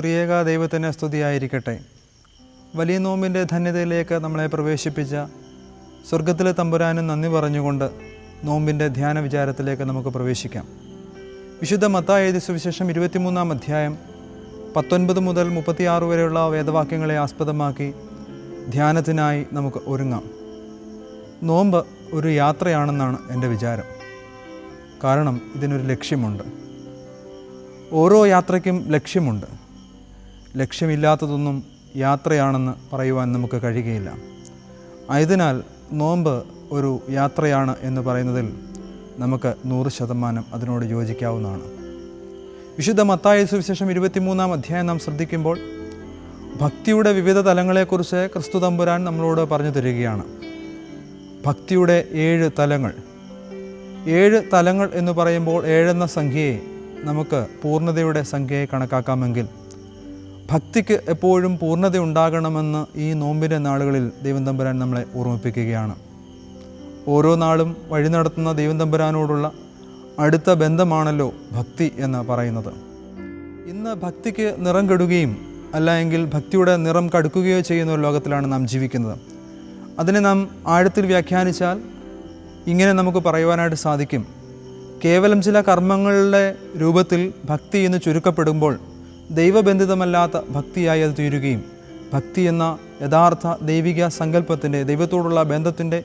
ത്രിയേക ദൈവത്തിന് സ്തുതിയായിരിക്കട്ടെ. വലിയ നോമ്പിൻ്റെ ധന്യതയിലേക്ക് നമ്മളെ പ്രവേശിപ്പിച്ച സ്വർഗത്തിലെ തമ്പുരാന് നന്ദി പറഞ്ഞുകൊണ്ട് നോമ്പിൻ്റെ ധ്യാന വിചാരത്തിലേക്ക് നമുക്ക് പ്രവേശിക്കാം. വിശുദ്ധ മത്തായി എഴുതിയ സുവിശേഷം 23-ാം അധ്യായം 19 മുതൽ 36 വരെയുള്ള വേദവാക്യങ്ങളെ ആസ്പദമാക്കി ധ്യാനത്തിനായി നമുക്ക് ഒരുങ്ങാം. നോമ്പ് ഒരു യാത്രയാണെന്നാണ് എൻ്റെ വിചാരം. കാരണം ഇതിനൊരു ലക്ഷ്യമുണ്ട്. ഓരോ യാത്രയ്ക്കും ലക്ഷ്യമുണ്ട്. ലക്ഷ്യമില്ലാത്തതൊന്നും യാത്രയാണെന്ന് പറയുവാൻ നമുക്ക് കഴിയുകയില്ല. ആയതിനാൽ നോമ്പ് ഒരു യാത്രയാണ് എന്ന് പറയുന്നതിൽ നമുക്ക് 100% അതിനോട് യോജിക്കാവുന്നതാണ്. വിശുദ്ധ മത്തായി സുവിശേഷം 23-ാം അധ്യായം നാം ശ്രദ്ധിക്കുമ്പോൾ ഭക്തിയുടെ വിവിധ തലങ്ങളെക്കുറിച്ച് ക്രിസ്തു തമ്പുരാൻ നമ്മളോട് പറഞ്ഞു തരികയാണ്. ഭക്തിയുടെ 7 തലങ്ങൾ. 7 തലങ്ങൾ എന്ന് പറയുമ്പോൾ 7 എന്ന സംഖ്യയെ നമുക്ക് പൂർണ്ണതയുടെ സംഖ്യയെ കണക്കാക്കാമെങ്കിൽ ഭക്തിക്ക് എപ്പോഴും പൂർണ്ണത ഉണ്ടാകണമെന്ന് ഈ നോമ്പിൻ്റെ നാളുകളിൽ ദൈവം തമ്പുരാൻ നമ്മളെ ഓർമ്മിപ്പിക്കുകയാണ്. ഓരോ നാളും വഴി നടത്തുന്ന ദൈവം തമ്പുരാനോടുള്ള അടുത്ത ബന്ധമാണല്ലോ ഭക്തി എന്ന് പറയുന്നത്. ഇന്ന് ഭക്തിക്ക് നിറം കെടുകയും അല്ലെങ്കിൽ ഭക്തിയുടെ നിറം കടുക്കുകയോ ചെയ്യുന്ന ഒരു ലോകത്തിലാണ് നാം ജീവിക്കുന്നത്. അതിനെ നാം ആഴത്തിൽ വ്യാഖ്യാനിച്ചാൽ ഇങ്ങനെ നമുക്ക് പറയുവാനായിട്ട് സാധിക്കും. കേവലം ചില കർമ്മങ്ങളുടെ രൂപത്തിൽ ഭക്തി എന്ന് ചുരുക്കപ്പെടുമ്പോൾ ദൈവബന്ധിതമല്ലാത്ത ഭക്തിയായി അത് തീരുകയും ഭക്തി എന്ന യഥാർത്ഥ ദൈവിക സങ്കല്പത്തിൻ്റെ ദൈവത്തോടുള്ള ബന്ധത്തിൻ്റെ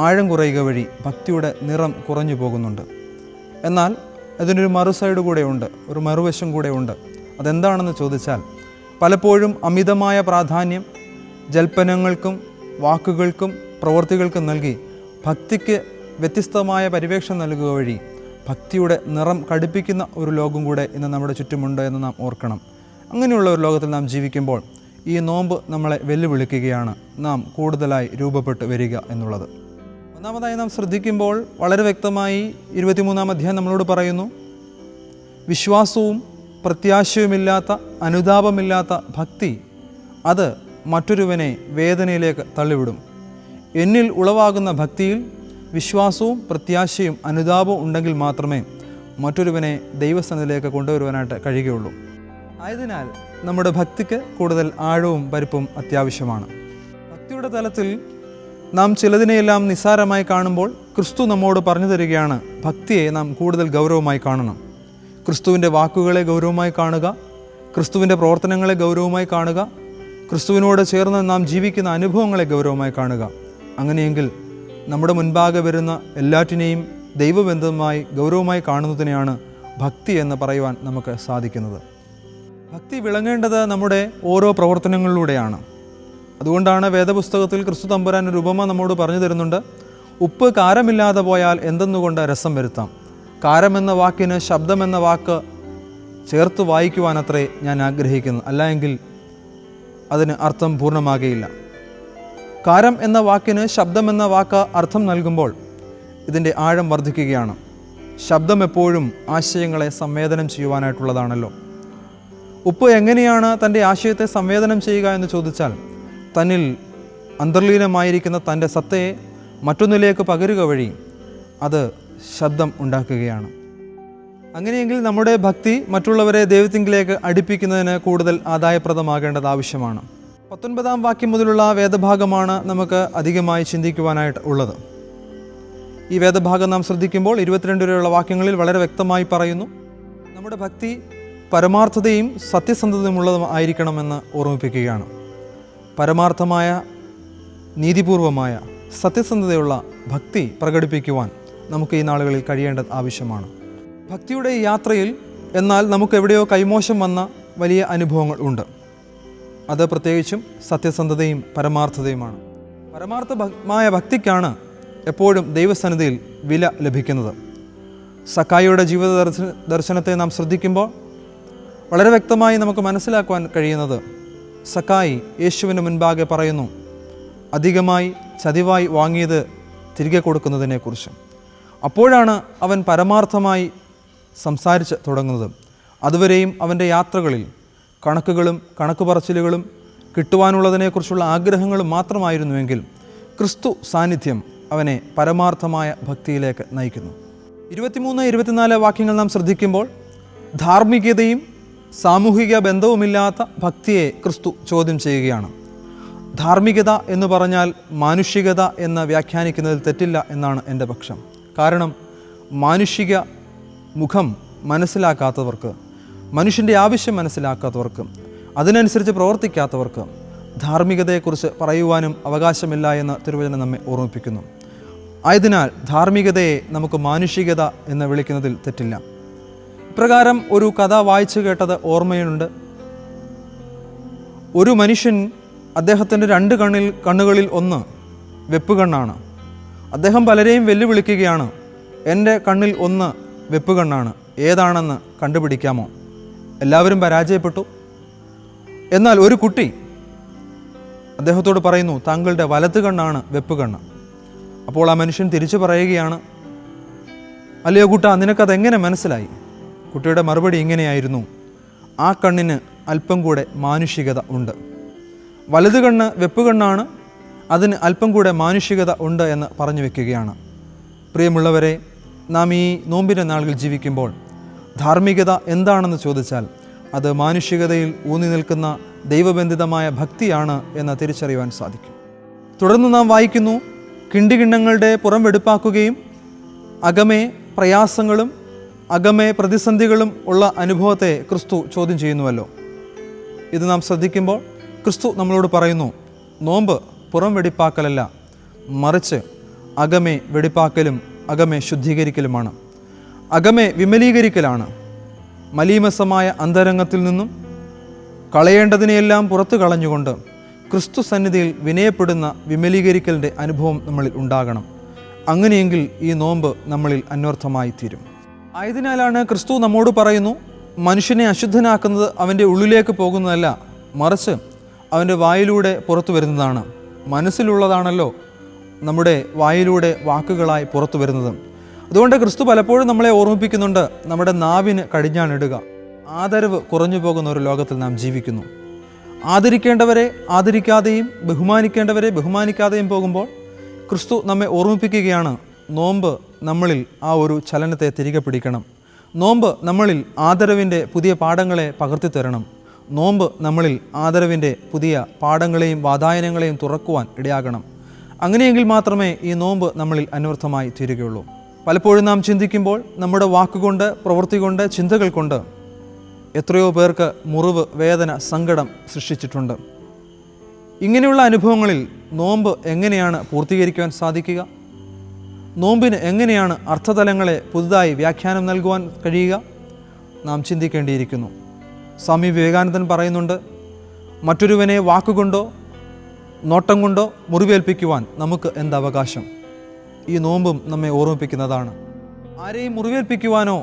ആഴം കുറയുക വഴി ഭക്തിയുടെ നിറം കുറഞ്ഞു പോകുന്നുണ്ട്. എന്നാൽ അതിനൊരു മറുസൈഡ് കൂടെയുണ്ട്, ഒരു മറുവശം കൂടെയുണ്ട്. അതെന്താണെന്ന് ചോദിച്ചാൽ പലപ്പോഴും അമിതമായ പ്രാധാന്യം ജൽപ്പനങ്ങൾക്കും വാക്കുകൾക്കും പ്രവൃത്തികൾക്കും നൽകി ഭക്തിക്ക് വ്യത്യസ്തമായ പരിവേഷം നൽകുക വഴി ഭക്തിയുടെ നിറം കടുപ്പിക്കുന്ന ഒരു ലോകം കൂടെ ഇന്ന് നമ്മുടെ ചുറ്റുമുണ്ട് എന്ന് നാം ഓർക്കണം. അങ്ങനെയുള്ള ഒരു ലോകത്തിൽ നാം ജീവിക്കുമ്പോൾ ഈ നോമ്പ് നമ്മളെ വെല്ലുവിളിക്കുകയാണ്, നാം കൂടുതലായി രൂപപ്പെട്ട് വരിക എന്നുള്ളത്. ഒന്നാമതായി നാം ശ്രദ്ധിക്കുമ്പോൾ വളരെ വ്യക്തമായി 23-ാം അധ്യായം നമ്മളോട് പറയുന്നു, വിശ്വാസവും പ്രത്യാശയുമില്ലാത്ത അനുതാപമില്ലാത്ത ഭക്തി അത് മറ്റൊരുവനെ വേദനയിലേക്ക് തള്ളിവിടും. എന്നിൽ ഉളവാകുന്ന ഭക്തിയിൽ വിശ്വാസവും പ്രത്യാശയും അനുതാപവും ഉണ്ടെങ്കിൽ മാത്രമേ മറ്റൊരുവനെ ദൈവസ്ഥാനത്തിലേക്ക് കൊണ്ടുവരുവാനായിട്ട് കഴിയുകയുള്ളൂ. ആയതിനാൽ നമ്മുടെ ഭക്തിക്ക് കൂടുതൽ ആഴവും പരിപ്പും അത്യാവശ്യമാണ്. ഭക്തിയുടെ തലത്തിൽ നാം ചിലതിനെയെല്ലാം നിസ്സാരമായി കാണുമ്പോൾ ക്രിസ്തു നമ്മോട് പറഞ്ഞു തരികയാണ്, ഭക്തിയെ നാം കൂടുതൽ ഗൗരവമായി കാണണം. ക്രിസ്തുവിൻ്റെ വാക്കുകളെ ഗൗരവമായി കാണുക, ക്രിസ്തുവിൻ്റെ പ്രവർത്തനങ്ങളെ ഗൗരവമായി കാണുക, ക്രിസ്തുവിനോട് ചേർന്ന് നാം ജീവിക്കുന്ന അനുഭവങ്ങളെ ഗൗരവമായി കാണുക. അങ്ങനെയെങ്കിൽ നമ്മുടെ മുൻപാകെ വരുന്ന എല്ലാറ്റിനെയും ദൈവബന്ധമായി ഗൗരവമായി കാണുന്നതിനെയാണ് ഭക്തി എന്ന് പറയുവാൻ നമുക്ക് സാധിക്കുന്നത്. ഭക്തി വിളങ്ങേണ്ടത് നമ്മുടെ ഓരോ പ്രവർത്തനങ്ങളിലൂടെയാണ്. അതുകൊണ്ടാണ് വേദപുസ്തകത്തിൽ ക്രിസ്തു തമ്പുരാൻ ഒരു ഉപമ നമ്മോട് പറഞ്ഞു തരുന്നുണ്ട്. ഉപ്പ് കാരമില്ലാതെ പോയാൽ എന്തെന്നുകൊണ്ട് രസം വരുത്താം. കാരമെന്ന വാക്കിന് ശബ്ദമെന്ന വാക്ക് ചേർത്ത് വായിക്കുവാനത്രേ ഞാൻ ആഗ്രഹിക്കുന്നു, അല്ലായെങ്കിൽ അതിന് അർത്ഥം പൂർണ്ണമാകുകയില്ല. കാരം എന്ന വാക്കിന് ശബ്ദം എന്ന വാക്ക് അർത്ഥം നൽകുമ്പോൾ ഇതിൻ്റെ ആഴം വർദ്ധിക്കുകയാണ്. ശബ്ദം എപ്പോഴും ആശയങ്ങളെ സംവേദനം ചെയ്യുവാനായിട്ടുള്ളതാണല്ലോ. ഉപ്പ് എങ്ങനെയാണ് തൻ്റെ ആശയത്തെ സംവേദനം ചെയ്യുക എന്ന് ചോദിച്ചാൽ തന്നിൽ അന്തർലീനമായിരിക്കുന്ന തൻ്റെ സത്തയെ മറ്റൊന്നിലേക്ക് പകരുക വഴി അത് ശബ്ദം ഉണ്ടാക്കുകയാണ്. അങ്ങനെയെങ്കിൽ നമ്മുടെ ഭക്തി മറ്റുള്ളവരെ ദൈവത്തിങ്കിലേക്ക് അടുപ്പിക്കുന്നതിന് കൂടുതൽ ആദായപ്രദമാകേണ്ടത് ആവശ്യമാണ്. 19-ാം വാക്യം മുതലുള്ള വേദഭാഗമാണ് നമുക്ക് അധികമായി ചിന്തിക്കുവാനായിട്ട് ഉള്ളത്. ഈ വേദഭാഗം നാം ശ്രദ്ധിക്കുമ്പോൾ 22 വരെയുള്ള വാക്യങ്ങളിൽ വളരെ വ്യക്തമായി പറയുന്നു, നമ്മുടെ ഭക്തി പരമാർത്ഥതയും സത്യസന്ധതയുമുള്ളതും ആയിരിക്കണമെന്ന് ഓർമ്മിപ്പിക്കുകയാണ്. പരമാർത്ഥമായ, നീതിപൂർവമായ, സത്യസന്ധതയുള്ള ഭക്തി പ്രകടിപ്പിക്കുവാൻ നമുക്ക് ഈ നാളുകളിൽ കഴിയേണ്ടത് ആവശ്യമാണ്. ഭക്തിയുടെ ഈ യാത്രയിൽ എന്നാൽ നമുക്ക് എവിടെയോ കൈമോശം വന്ന വലിയ അനുഭവങ്ങൾ ഉണ്ട്. അത് പ്രത്യേകിച്ചും സത്യസന്ധതയും പരമാർത്ഥതയുമാണ്. പരമാർത്ഥമായ ഭക്തിക്കാണ് എപ്പോഴും ദൈവസന്നിധിയിൽ വില ലഭിക്കുന്നത്. സക്കായിയുടെ ജീവിത ദർശനത്തെ നാം ശ്രദ്ധിക്കുമ്പോൾ വളരെ വ്യക്തമായി നമുക്ക് മനസ്സിലാക്കുവാൻ കഴിയുന്നത്, സക്കായി യേശുവിന് മുൻപാകെ പറയുന്നു അധികമായി ചതിവായി വാങ്ങിയത് തിരികെ കൊടുക്കുന്നതിനെക്കുറിച്ച്. അപ്പോഴാണ് അവൻ പരമാർത്ഥമായി സംസാരിച്ച് തുടങ്ങുന്നത്. അതുവരെയും അവൻ്റെ യാത്രകളിൽ കണക്കുകളും കണക്ക് പറച്ചിലുകളും കിട്ടുവാനുള്ളതിനെക്കുറിച്ചുള്ള ആഗ്രഹങ്ങളും മാത്രമായിരുന്നുവെങ്കിൽ ക്രിസ്തു സാന്നിധ്യം അവനെ പരമാർത്ഥമായ ഭക്തിയിലേക്ക് നയിക്കുന്നു. 23-24 വാക്യങ്ങൾ നാം ശ്രദ്ധിക്കുമ്പോൾ ധാർമ്മികതയും സാമൂഹിക ബന്ധവുമില്ലാത്ത ഭക്തിയെ ക്രിസ്തു ചോദ്യം ചെയ്യുകയാണ്. ധാർമ്മികത എന്ന് പറഞ്ഞാൽ മാനുഷികത എന്ന് വ്യാഖ്യാനിക്കുന്നതിൽ തെറ്റില്ല എന്നാണ് എൻ്റെ പക്ഷം. കാരണം മാനുഷിക മുഖം മനസ്സിലാക്കാത്തവർക്ക്, മനുഷ്യൻ്റെ ആവശ്യം മനസ്സിലാക്കാത്തവർക്ക്, അതിനനുസരിച്ച് പ്രവർത്തിക്കാത്തവർക്ക് ധാർമ്മികതയെക്കുറിച്ച് പറയുവാനും അവകാശമില്ല എന്ന് തിരുവചനം നമ്മെ ഓർമ്മിപ്പിക്കുന്നു. ആയതിനാൽ ധാർമ്മികതയെ നമുക്ക് മാനുഷികത എന്ന് വിളിക്കുന്നതിൽ തെറ്റില്ല. ഇപ്രകാരം ഒരു കഥ വായിച്ചു കേട്ടത് ഓർമ്മയുണ്ട്. ഒരു മനുഷ്യൻ, അദ്ദേഹത്തിൻ്റെ 2 കണ്ണുകളിൽ ഒന്ന് വെപ്പ് കണ്ണാണ്. അദ്ദേഹം പലരെയും വെല്ലുവിളിക്കുകയാണ്, എൻ്റെ കണ്ണിൽ ഒന്ന് വെപ്പ് കണ്ണാണ്, ഏതാണെന്ന് കണ്ടുപിടിക്കാമോ? എല്ലാവരും പരാജയപ്പെട്ടു. എന്നാൽ ഒരു കുട്ടി അദ്ദേഹത്തോട് പറയുന്നു, താങ്കളുടെ വലത്ത് കണ്ണാണ് വെപ്പ് കണ്ണ്. അപ്പോൾ ആ മനുഷ്യൻ തിരിച്ചു പറയുകയാണ്, അല്ലയോ കുട്ടാ, നിനക്കതെങ്ങനെ മനസ്സിലായി? കുട്ടിയുടെ മറുപടി ഇങ്ങനെയായിരുന്നു, ആ കണ്ണിന് അല്പം കൂടെ മാനുഷികത ഉണ്ട്. വലത് കണ്ണ് വെപ്പ് കണ്ണാണ്, അതിന് അല്പം കൂടെ മാനുഷികത ഉണ്ട് എന്ന് പറഞ്ഞു വെക്കുകയാണ്. പ്രിയമുള്ളവരെ, നാം ഈ നോമ്പിൻ്റെ നാളുകൾ ജീവിക്കുമ്പോൾ ധാർമ്മികത എന്താണെന്ന് ചോദിച്ചാൽ അത് മാനുഷികതയിൽ ഊന്നി നിൽക്കുന്ന ദൈവബന്ധിതമായ ഭക്തിയാണ് എന്ന് തിരിച്ചറിയുവാൻ സാധിക്കും. തുടർന്ന് നാം വായിക്കുന്നു, കിണ്ടികിണ്ണങ്ങളുടെ പുറം വെടുപ്പാക്കുകയും അകമേ പ്രയാസങ്ങളും അകമേ പ്രതിസന്ധികളും ഉള്ള അനുഭവത്തെ ക്രിസ്തു ചോദ്യം ചെയ്യുന്നുവല്ലോ. ഇത് നാം ശ്രദ്ധിക്കുമ്പോൾ ക്രിസ്തു നമ്മളോട് പറയുന്നു, നോമ്പ് പുറം വെടിപ്പാക്കലല്ല, മറിച്ച് അകമേ വെടിപ്പാക്കലും അകമേ ശുദ്ധീകരിക്കലുമാണ്. അകമേ വിമലീകരിക്കലാണ്. മലീമസമായ അന്തരംഗത്തിൽ നിന്നും കളയേണ്ടതിനെയെല്ലാം പുറത്തു കളഞ്ഞുകൊണ്ട് ക്രിസ്തു സന്നിധിയിൽ വിനയപ്പെടുന്ന വിമലീകരിക്കലിൻ്റെ അനുഭവം നമ്മളിൽ ഉണ്ടാകണം. അങ്ങനെയെങ്കിൽ ഈ നോമ്പ് നമ്മളിൽ അന്വർത്ഥമായി തീരും. ആയതിനാലാണ് ക്രിസ്തു നമ്മോട് പറയുന്നു, മനുഷ്യനെ അശുദ്ധനാക്കുന്നത് അവൻ്റെ ഉള്ളിലേക്ക് പോകുന്നതല്ല, മറിച്ച് അവൻ്റെ വായിലൂടെ പുറത്തു വരുന്നതാണ്. മനസ്സിലുള്ളതാണല്ലോ നമ്മുടെ വായിലൂടെ വാക്കുകളായി പുറത്തു വരുന്നത്. അതുകൊണ്ട് ക്രിസ്തു പലപ്പോഴും നമ്മളെ ഓർമ്മിപ്പിക്കുന്നുണ്ട്, നമ്മുടെ നാവിന് കടിഞ്ഞാണിടുക. ആദരവ് കുറഞ്ഞു പോകുന്ന ഒരു ലോകത്തിൽ നാം ജീവിക്കുന്നു. ആദരിക്കേണ്ടവരെ ആദരിക്കാതെയും ബഹുമാനിക്കേണ്ടവരെ ബഹുമാനിക്കാതെയും പോകുമ്പോൾ ക്രിസ്തു നമ്മെ ഓർമ്മിപ്പിക്കുകയാണ്, നോമ്പ് നമ്മളിൽ ആ ഒരു ചലനത്തെ തിരികെ പിടിക്കണം. നോമ്പ് നമ്മളിൽ ആദരവിൻ്റെ പുതിയ പാഠങ്ങളെ പകർത്തി തരണം. നോമ്പ് നമ്മളിൽ ആദരവിൻ്റെ പുതിയ പാഠങ്ങളെയും വാതായനങ്ങളെയും തുറക്കുവാൻ ഇടയാകണം. അങ്ങനെയെങ്കിൽ മാത്രമേ ഈ നോമ്പ് നമ്മളിൽ അന്വർത്ഥമായി തീരുകയുള്ളൂ. പലപ്പോഴും നാം ചിന്തിക്കുമ്പോൾ നമ്മുടെ വാക്കുകൊണ്ട്, പ്രവൃത്തി കൊണ്ട്, ചിന്തകൾ കൊണ്ട് എത്രയോ പേർക്ക് മുറിവ്, വേദന, സങ്കടം സൃഷ്ടിച്ചിട്ടുണ്ട്. ഇങ്ങനെയുള്ള അനുഭവങ്ങളിൽ നോമ്പ് എങ്ങനെയാണ് പൂർത്തീകരിക്കുവാൻ സാധിക്കുക? നോമ്പിന് എങ്ങനെയാണ് അർത്ഥതലങ്ങളെ പുതുതായി വ്യാഖ്യാനം നൽകുവാൻ കഴിയുക? നാം ചിന്തിക്കേണ്ടിയിരിക്കുന്നു. സ്വാമി വിവേകാനന്ദൻ പറയുന്നുണ്ട്, മറ്റൊരുവനെ വാക്കുകൊണ്ടോ നോട്ടം കൊണ്ടോ മുറിവേൽപ്പിക്കുവാൻ നമുക്ക് എന്തവകാശം? ഈ നോമ്പും നമ്മെ ഓർമ്മിപ്പിക്കുന്നതാണ്. ആരെയും മുറിവേൽപ്പിക്കുവാനോ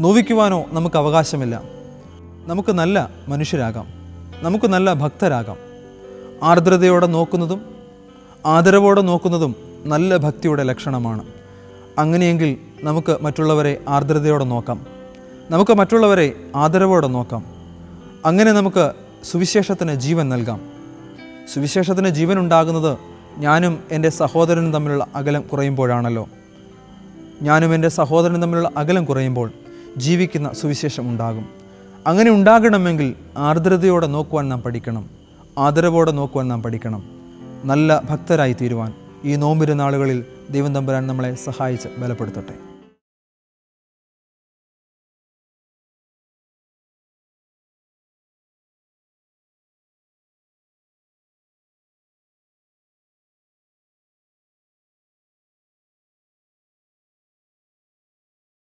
നോവിക്കുവാനോ നമുക്ക് അവകാശമില്ല. നമുക്ക് നല്ല മനുഷ്യരാകാം, നമുക്ക് നല്ല ഭക്തരാകാം. ആർദ്രതയോടെ നോക്കുന്നതും ആദരവോടെ നോക്കുന്നതും നല്ല ഭക്തിയുടെ ലക്ഷണമാണ്. അങ്ങനെയെങ്കിൽ നമുക്ക് മറ്റുള്ളവരെ ആർദ്രതയോടെ നോക്കാം, നമുക്ക് മറ്റുള്ളവരെ ആദരവോടെ നോക്കാം. അങ്ങനെ നമുക്ക് സുവിശേഷത്തിന് ജീവൻ നൽകാം. സുവിശേഷത്തിന് ജീവൻ ഉണ്ടാകുന്നത് ഞാനും എൻ്റെ സഹോദരനും തമ്മിലുള്ള അകലം കുറയുമ്പോഴാണല്ലോ. ഞാനും എൻ്റെ സഹോദരനും തമ്മിലുള്ള അകലം കുറയുമ്പോൾ ജീവിക്കുന്ന സുവിശേഷം ഉണ്ടാകും. അങ്ങനെ ഉണ്ടാകണമെങ്കിൽ ആർദ്രതയോടെ നോക്കുവാൻ നാം പഠിക്കണം, ആദരവോടെ നോക്കുവാൻ നാം പഠിക്കണം. നല്ല ഭക്തരായി തീരുവാൻ ഈ നോമ്പിൻ്റെ നാളുകളിൽ ദൈവം തമ്പുരാൻ നമ്മളെ സഹായിച്ച് ബലപ്പെടുത്തട്ടെ.